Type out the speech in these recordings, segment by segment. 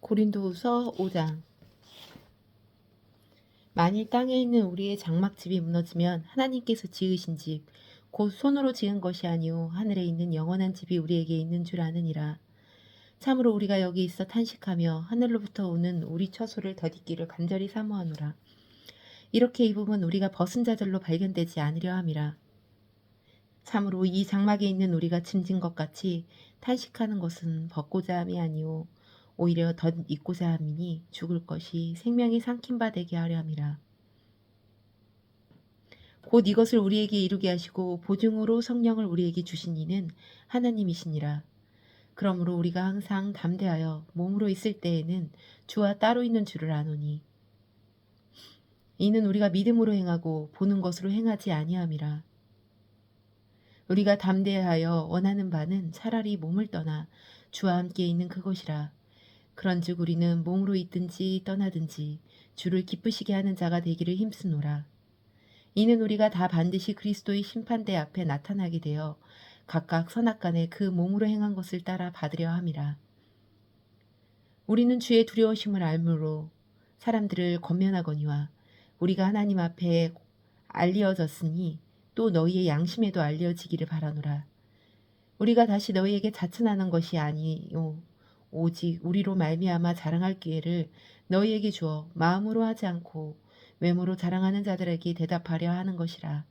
고린도후서 5장. 만일 땅에 있는 우리의 장막집이 무너지면 하나님께서 지으신 집 곧 손으로 지은 것이 아니오 하늘에 있는 영원한 집이 우리에게 있는 줄 아느니라. 참으로 우리가 여기 있어 탄식하며 하늘로부터 오는 우리 처소를 더디기를 간절히 사모하노라. 이렇게 입으면 우리가 벗은 자들로 발견되지 않으려 함이라. 참으로 이 장막에 있는 우리가 짐진 것 같이 탄식하는 것은 벗고자 함이 아니오 오히려 덧 입고자 함이니 죽을 것이 생명이 삼킨 바 되게 하려 함이라. 곧 이것을 우리에게 이루게 하시고 보증으로 성령을 우리에게 주신 이는 하나님이시니라. 그러므로 우리가 항상 담대하여 몸으로 있을 때에는 주와 따로 있는 줄을 아노니 이는 우리가 믿음으로 행하고 보는 것으로 행하지 아니함이라. 우리가 담대하여 원하는 바는 차라리 몸을 떠나 주와 함께 있는 그것이라. 그런즉 우리는 몸으로 있든지 떠나든지 주를 기쁘시게 하는 자가 되기를 힘쓰노라. 이는 우리가 다 반드시 그리스도의 심판대 앞에 나타나게 되어 각각 선악간에 그 몸으로 행한 것을 따라 받으려 함이라. 우리는 주의 두려우심을 알므로 사람들을 권면하거니와 우리가 하나님 앞에 알려졌으니 또 너희의 양심에도 알려지기를 바라노라. 우리가 다시 너희에게 자천하는 것이 아니요 오직 우리로 말미암아 자랑할 기회를 너희에게 주어 마음으로 하지 않고 외모로 자랑하는 자들에게 대답하려 하는 것이라.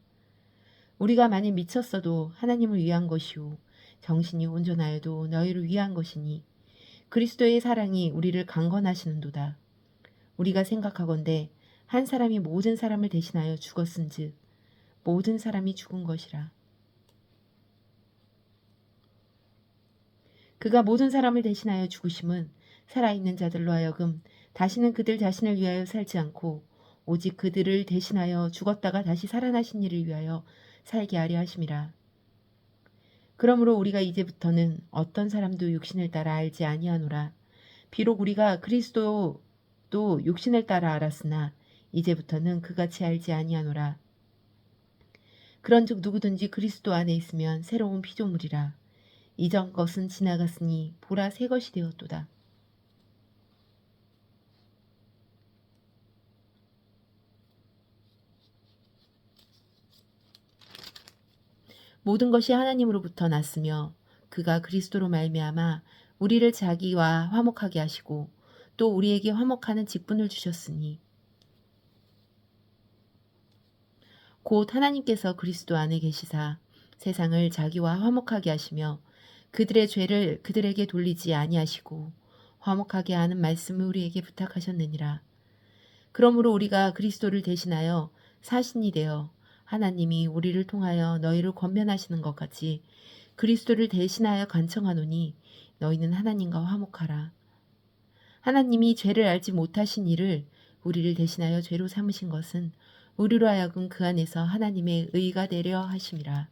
우리가 만일 미쳤어도 하나님을 위한 것이요 정신이 온전하여도 너희를 위한 것이니 그리스도의 사랑이 우리를 강건하시는도다. 우리가 생각하건대 한 사람이 모든 사람을 대신하여 죽었은즉 모든 사람이 죽은 것이라. 그가 모든 사람을 대신하여 죽으심은 살아있는 자들로 하여금 다시는 그들 자신을 위하여 살지 않고 오직 그들을 대신하여 죽었다가 다시 살아나신 이를 위하여 살게 하려 하심이라. 그러므로 우리가 이제부터는 어떤 사람도 육신을 따라 알지 아니하노라. 비록 우리가 그리스도도 육신을 따라 알았으나 이제부터는 그같이 알지 아니하노라. 그런즉 누구든지 그리스도 안에 있으면 새로운 피조물이라. 이전 것은 지나갔으니 보라 새 것이 되었도다. 모든 것이 하나님으로부터 났으며 그가 그리스도로 말미암아 우리를 자기와 화목하게 하시고 또 우리에게 화목하는 직분을 주셨으니 곧 하나님께서 그리스도 안에 계시사 세상을 자기와 화목하게 하시며 그들의 죄를 그들에게 돌리지 아니하시고 화목하게 하는 말씀을 우리에게 부탁하셨느니라. 그러므로 우리가 그리스도를 대신하여 사신이 되어 하나님이 우리를 통하여 너희를 권면하시는 것 같이 그리스도를 대신하여 간청하노니 너희는 하나님과 화목하라. 하나님이 죄를 알지 못하신 이를 우리를 대신하여 죄로 삼으신 것은 우리로 하여금 그 안에서 하나님의 의가 되려 하심이라.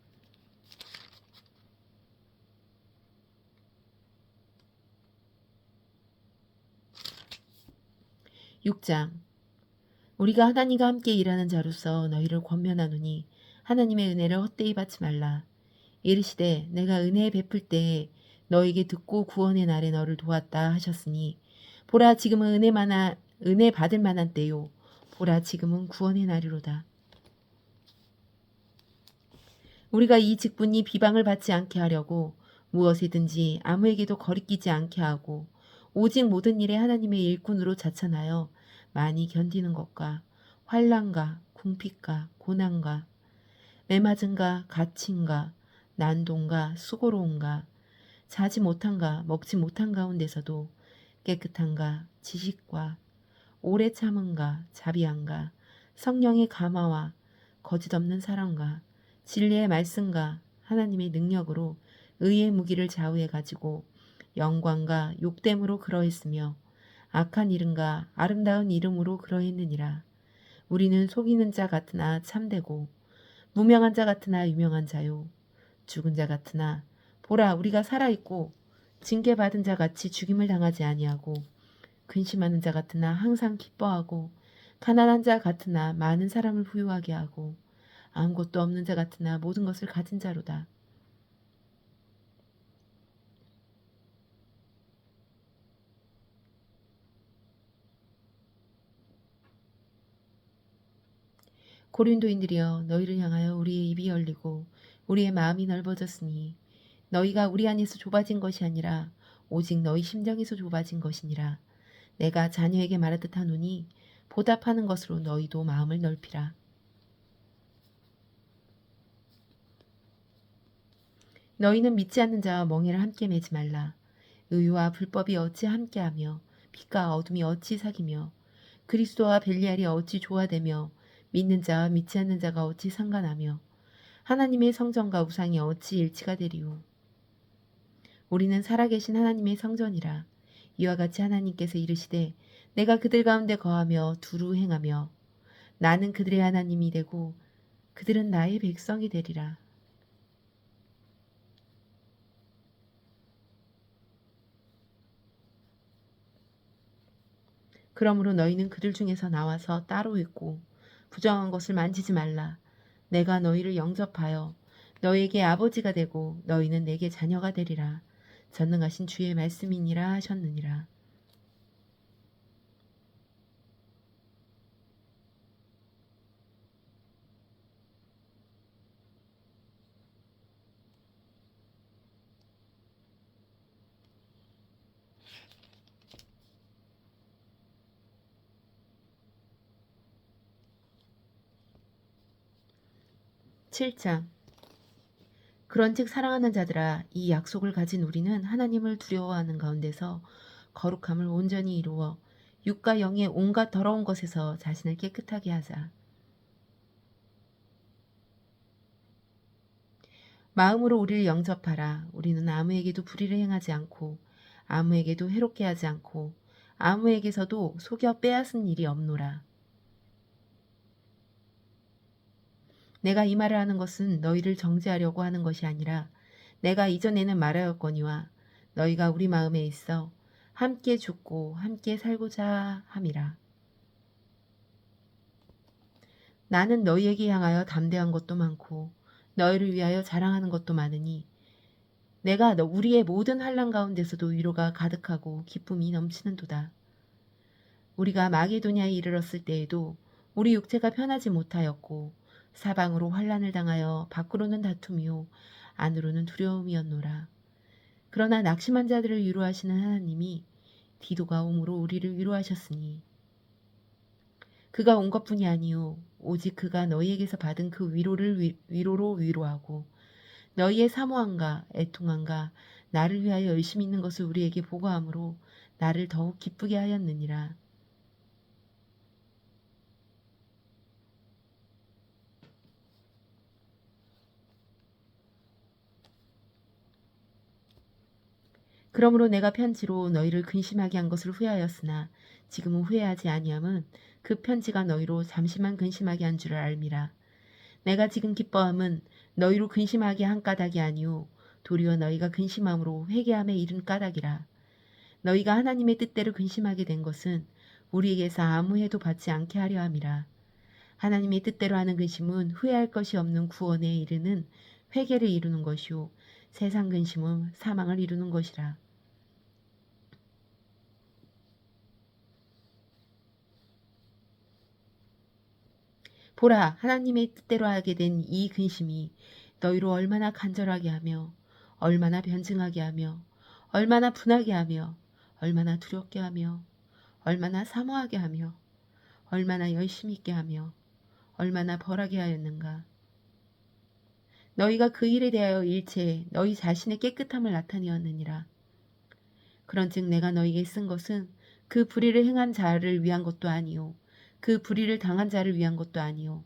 (6장) 우리가 하나님과 함께 일하는 자로서 너희를 권면하노니 하나님의 은혜를 헛되이 받지 말라. 이르시되 내가 은혜 베풀 때에 너에게 듣고 구원의 날에 너를 도왔다 하셨으니 보라 지금은 은혜 받을 만한 때요 보라 지금은 구원의 날이로다. 우리가 이 직분이 비방을 받지 않게 하려고 무엇이든지 아무에게도 거리끼지 않게 하고 오직 모든 일에 하나님의 일꾼으로 자천하여 많이 견디는 것과 환난과 궁핍과 고난과 매맞음과 갇힘과 난동과 수고로움과 자지 못한가 먹지 못한 가운데서도 깨끗한가 지식과 오래 참음과 자비함과 성령의 감화와 거짓 없는 사랑과 진리의 말씀과 하나님의 능력으로 의의 무기를 좌우해 가지고 영광과 욕됨으로 그러했으며 악한 이름과 아름다운 이름으로 그러했느니라. 우리는 속이는 자 같으나 참되고 무명한 자 같으나 유명한 자요 죽은 자 같으나 보라 우리가 살아있고 징계받은 자 같이 죽임을 당하지 아니하고 근심하는 자 같으나 항상 기뻐하고 가난한 자 같으나 많은 사람을 부유하게 하고 아무것도 없는 자 같으나 모든 것을 가진 자로다. 고린도인들이여 너희를 향하여 우리의 입이 열리고 우리의 마음이 넓어졌으니 너희가 우리 안에서 좁아진 것이 아니라 오직 너희 심정에서 좁아진 것이니라. 내가 자녀에게 말하듯 하노니 보답하는 것으로 너희도 마음을 넓히라. 너희는 믿지 않는 자와 멍에를 함께 매지 말라. 의와 불법이 어찌 함께하며 빛과 어둠이 어찌 사귀며 그리스도와 벨리알이 어찌 조화되며 믿는 자와 믿지 않는 자가 어찌 상관하며 하나님의 성전과 우상이 어찌 일치가 되리요. 우리는 살아계신 하나님의 성전이라. 이와 같이 하나님께서 이르시되 내가 그들 가운데 거하며 두루 행하며 나는 그들의 하나님이 되고 그들은 나의 백성이 되리라. 그러므로 너희는 그들 중에서 나와서 따로 있고 부정한 것을 만지지 말라. 내가 너희를 영접하여 너희에게 아버지가 되고 너희는 내게 자녀가 되리라. 전능하신 주의 말씀이니라 하셨느니라. (7장) 그런즉 사랑하는 자들아 이 약속을 가진 우리는 하나님을 두려워하는 가운데서 거룩함을 온전히 이루어 육과 영의 온갖 더러운 것에서 자신을 깨끗하게 하자. 마음으로 우리를 영접하라. 우리는 아무에게도 불의를 행하지 않고 아무에게도 해롭게 하지 않고 아무에게서도 속여 빼앗은 일이 없노라. 내가 이 말을 하는 것은 너희를 정죄하려고 하는 것이 아니라 내가 이전에는 말하였거니와 너희가 우리 마음에 있어 함께 죽고 함께 살고자 함이라. 나는 너희에게 향하여 담대한 것도 많고 너희를 위하여 자랑하는 것도 많으니 내가 우리의 모든 환난 가운데서도 위로가 가득하고 기쁨이 넘치는도다. 우리가 마게도냐에 이르렀을 때에도 우리 육체가 편하지 못하였고 사방으로 환난을 당하여 밖으로는 다툼이요 안으로는 두려움이었노라. 그러나 낙심한 자들을 위로하시는 하나님이 디도가 옴으로 우리를 위로하셨으니 그가 온 것뿐이 아니요 오직 그가 너희에게서 받은 그 위로로 위로하고 너희의 사모함과 애통함과 나를 위하여 열심히 있는 것을 우리에게 보고함으로 나를 더욱 기쁘게 하였느니라. 그러므로 내가 편지로 너희를 근심하게 한 것을 후회하였으나 지금은 후회하지 아니함은 그 편지가 너희로 잠시만 근심하게 한 줄을 알미라. 내가 지금 기뻐함은 너희로 근심하게 한 까닭이 아니오 도리어 너희가 근심함으로 회개함에 이른 까닭이라. 너희가 하나님의 뜻대로 근심하게 된 것은 우리에게서 아무 해도 받지 않게 하려 함이라. 하나님의 뜻대로 하는 근심은 후회할 것이 없는 구원에 이르는 회개를 이루는 것이요 세상 근심은 사망을 이루는 것이라. 보라, 하나님의 뜻대로 하게 된 이 근심이 너희로 얼마나 간절하게 하며 얼마나 변증하게 하며 얼마나 분하게 하며 얼마나 두렵게 하며 얼마나 사모하게 하며 얼마나 열심히 있게 하며 얼마나 벌하게 하였는가. 너희가 그 일에 대하여 일체 너희 자신의 깨끗함을 나타내었느니라. 그런즉 내가 너희에게 쓴 것은 그 불의를 행한 자를 위한 것도 아니요 그 불의를 당한 자를 위한 것도 아니요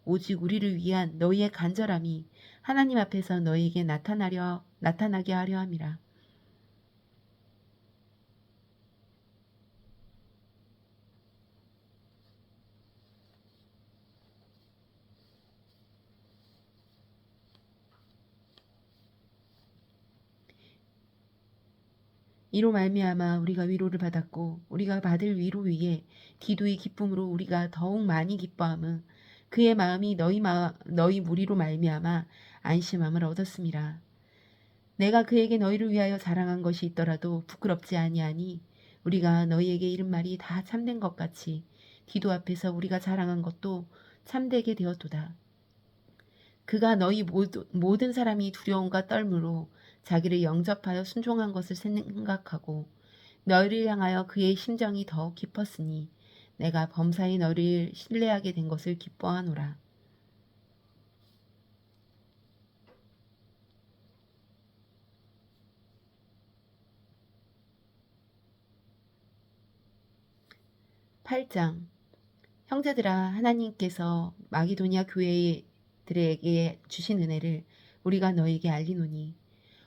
오직 우리를 위한 너희의 간절함이 하나님 앞에서 너희에게 나타나게 하려 함이라. 이로 말미암아 우리가 위로를 받았고 우리가 받을 위로 위에 기도의 기쁨으로 우리가 더욱 많이 기뻐함은 그의 마음이 너희 무리로 말미암아 안심함을 얻었음이라. 내가 그에게 너희를 위하여 자랑한 것이 있더라도 부끄럽지 아니하니 우리가 너희에게 이른 말이 다 참된 것 같이 디도 앞에서 우리가 자랑한 것도 참되게 되었도다. 그가 너희 모든 사람이 두려움과 떨므로 자기를 영접하여 순종한 것을 생각하고 너희를 향하여 그의 심정이 더욱 깊었으니 내가 범사에 너희를 신뢰하게 된 것을 기뻐하노라. (8장) 형제들아, 하나님께서 마기도냐 교회들에게 주신 은혜를 우리가 너희에게 알리노니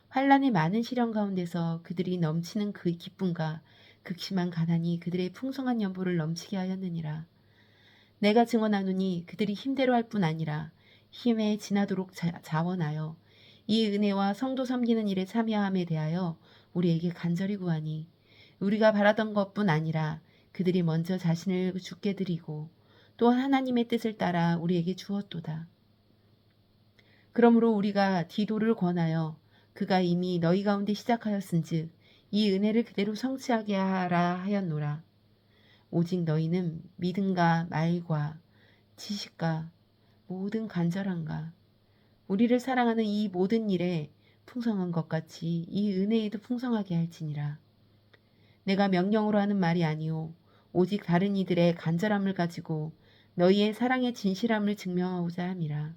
환란의 많은 시련 가운데서 그들이 넘치는 그 기쁨과 극심한 가난이 그들의 풍성한 연보를 넘치게 하였느니라. 내가 증언하노니 그들이 힘대로 할 뿐 아니라 힘에 지나도록 자원하여 이 은혜와 성도 섬기는 일에 참여함에 대하여 우리에게 간절히 구하니 우리가 바라던 것뿐 아니라 그들이 먼저 자신을 주께 드리고 또 하나님의 뜻을 따라 우리에게 주었도다. 그러므로 우리가 디도를 권하여 그가 이미 너희 가운데 시작하였은즉 이 은혜를 그대로 성취하게 하라 하였노라. 오직 너희는 믿음과 말과 지식과 모든 간절함과 우리를 사랑하는 이 모든 일에 풍성한 것 같이 이 은혜에도 풍성하게 할지니라. 내가 명령으로 하는 말이 아니오 오직 다른 이들의 간절함을 가지고 너희의 사랑의 진실함을 증명하고자 함이라.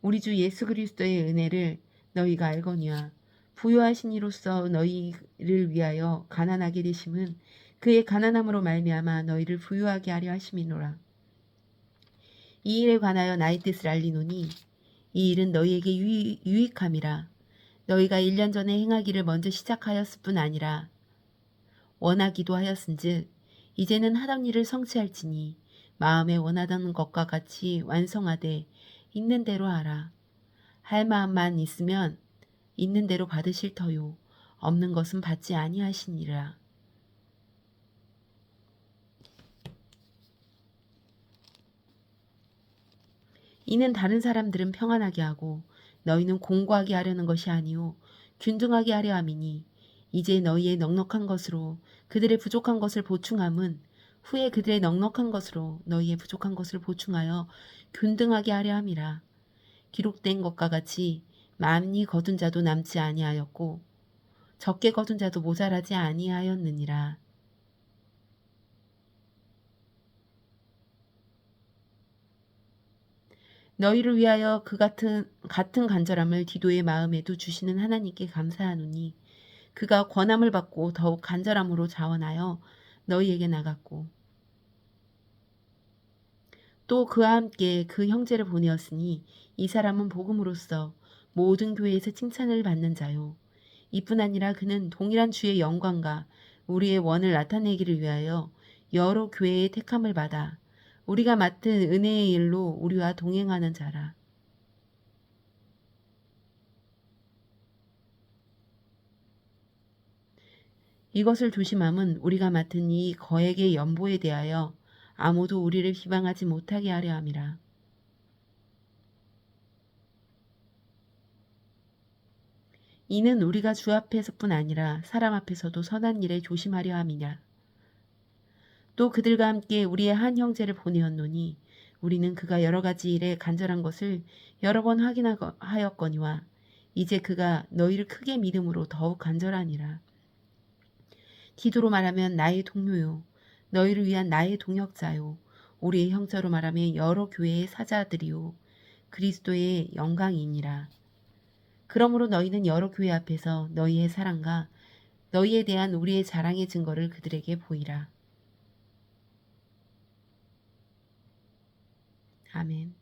우리 주 예수 그리스도의 은혜를 너희가 알거니와 부요하신 이로써 너희를 위하여 가난하게 되심은 그의 가난함으로 말미암아 너희를 부요하게 하려 하심이노라. 이 일에 관하여 나의 뜻을 알리노니 이 일은 너희에게 유익함이라. 너희가 1년 전에 행하기를 먼저 시작하였을 뿐 아니라 원하기도 하였은즉 이제는 하던 일을 성취할지니 마음에 원하던 것과 같이 완성하되 있는 대로 하라. 할 마음만 있으면 있는 대로 받으실 터요 없는 것은 받지 아니하시니라. 이는 다른 사람들은 평안하게 하고 너희는 공고하게 하려는 것이 아니요 균등하게 하려 함이니 이제 너희의 넉넉한 것으로 그들의 부족한 것을 보충함은 후에 그들의 넉넉한 것으로 너희의 부족한 것을 보충하여 균등하게 하려 함이라. 기록된 것과 같이 많이 거둔 자도 남지 아니하였고 적게 거둔 자도 모자라지 아니하였느니라. 너희를 위하여 그 같은 간절함을 디도의 마음에도 주시는 하나님께 감사하노니 그가 권함을 받고 더욱 간절함으로 자원하여 너희에게 나갔고 또 그와 함께 그 형제를 보내었으니 이 사람은 복음으로써 모든 교회에서 칭찬을 받는 자요. 이뿐 아니라 그는 동일한 주의 영광과 우리의 원을 나타내기를 위하여 여러 교회의 택함을 받아 우리가 맡은 은혜의 일로 우리와 동행하는 자라. 이것을 조심함은 우리가 맡은 이 거액의 연보에 대하여 아무도 우리를 비방하지 못하게 하려 함이라. 이는 우리가 주 앞에서뿐 아니라 사람 앞에서도 선한 일에 조심하려 함이냐. 또 그들과 함께 우리의 한 형제를 보내었노니 우리는 그가 여러 가지 일에 간절한 것을 여러 번 확인하였거니와 이제 그가 너희를 크게 믿음으로 더욱 간절하니라. 디도로 말하면 나의 동료요 너희를 위한 나의 동역자요 우리의 형제로 말하면 여러 교회의 사자들이요 그리스도의 영광이니라. 그러므로 너희는 여러 교회 앞에서 너희의 사랑과 너희에 대한 우리의 자랑의 증거를 그들에게 보이라. 아멘.